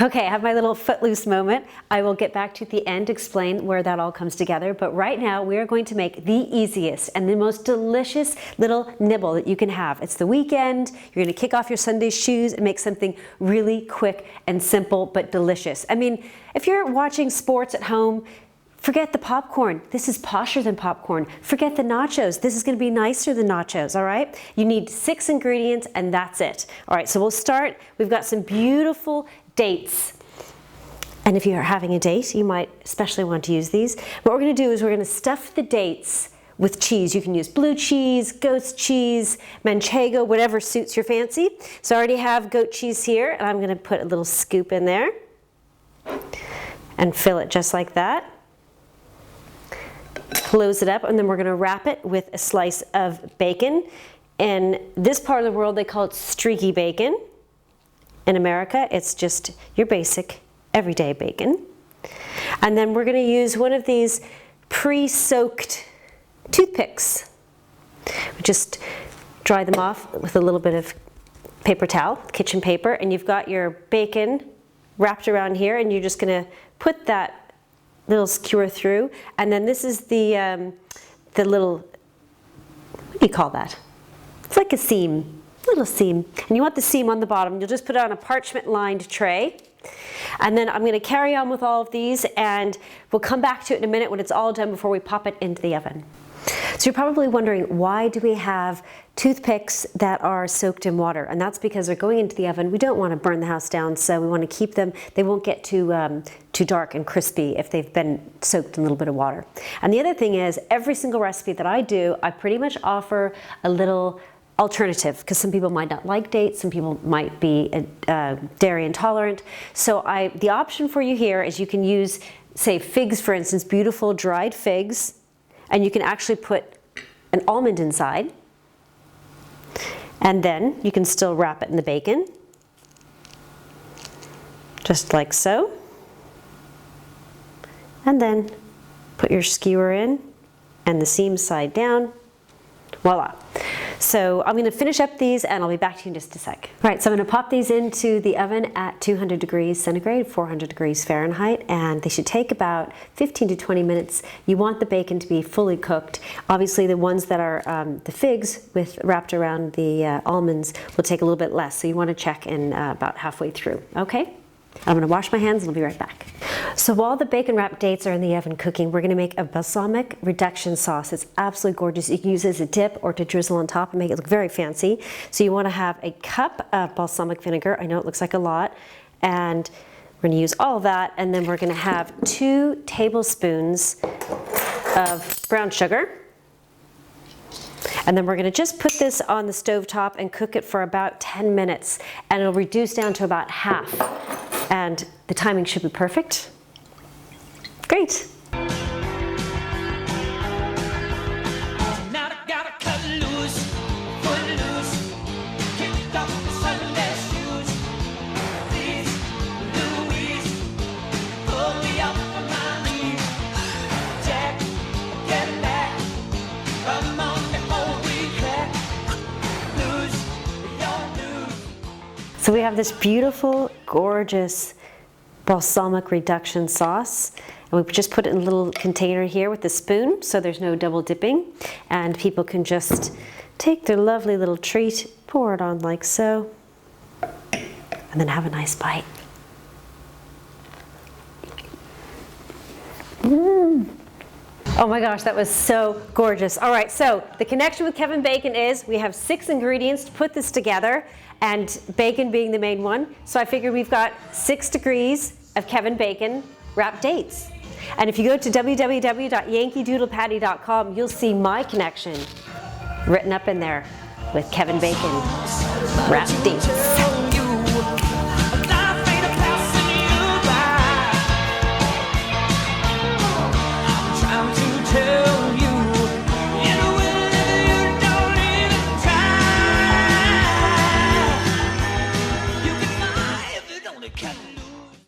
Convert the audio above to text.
Okay, I have my little footloose moment. I will get back to you at the end to explain where that all comes together. But right now, we are going to make the easiest and the most delicious little nibble that you can have. It's the weekend. You're going to kick off your Sunday shoes and make something really quick and simple but delicious. I mean, if you're watching sports at home, forget the popcorn. This is posher than popcorn. Forget the nachos. This is going to be nicer than nachos, all right? You need 6 ingredients and that's it. All right, so we'll start. We've got some beautiful dates. And if you're having a date, you might especially want to use these. What we're going to do is we're going to stuff the dates with cheese. You can use blue cheese, goat's cheese, manchego, whatever suits your fancy. So I already have goat cheese here, and I'm going to put a little scoop in there and fill it just like that. Close it up, and then we're going to wrap it with a slice of bacon. In this part of the world, they call it streaky bacon. In America, it's just your basic everyday bacon. And then we're going to use one of these pre-soaked toothpicks. We just dry them off with a little bit of paper towel, kitchen paper, and you've got your bacon wrapped around here, and you're just going to put that little skewer through. And then this is the little, what do you call that? It's like a seam. Little seam, and you want the seam on the bottom. You'll just put it on a parchment lined tray, and then I'm going to carry on with all of these, and we'll come back to it in a minute when it's all done before we pop it into the oven. So you're probably wondering, why do we have toothpicks that are soaked in water? And that's because they're going into the oven. We don't want to burn the house down, so we want to keep them. They won't get too dark and crispy if they've been soaked in a little bit of water. And the other thing is, every single recipe that I do, I pretty much offer a little alternative, because some people might not like dates, some people might be dairy intolerant. So the option for you here is you can use, say, figs, for instance, beautiful dried figs, and you can actually put an almond inside, and then you can still wrap it in the bacon, just like so, and then put your skewer in and the seam side down. Voila. So I'm going to finish up these, and I'll be back to you in just a sec. All right, so I'm going to pop these into the oven at 200 degrees centigrade, 400 degrees Fahrenheit, and they should take about 15 to 20 minutes. You want the bacon to be fully cooked. Obviously, the ones that are the figs wrapped around the almonds will take a little bit less, so you want to check in about halfway through, okay? I'm going to wash my hands, and I'll be right back. So while the bacon wrapped dates are in the oven cooking, we're going to make a balsamic reduction sauce. It's absolutely gorgeous. You can use it as a dip or to drizzle on top and make it look very fancy. So you want to have a cup of balsamic vinegar. I know it looks like a lot. And we're going to use all of that. And then we're going to have 2 tablespoons of brown sugar. And then we're going to just put this on the stove top and cook it for about 10 minutes. And it'll reduce down to about half. And the timing should be perfect. Great. So we have this beautiful, gorgeous balsamic reduction sauce, and we just put it in a little container here with a spoon, so there's no double dipping, and people can just take their lovely little treat, pour it on like so, and then have a nice bite. Oh my gosh, that was so gorgeous. All right, so the connection with Kevin Bacon is we have 6 ingredients to put this together, and bacon being the main one. So I figured we've got 6 degrees of Kevin Bacon wrapped dates. And if you go to www.yankeedoodlepaddy.com, you'll see my connection written up in there with Kevin Bacon wrapped dates.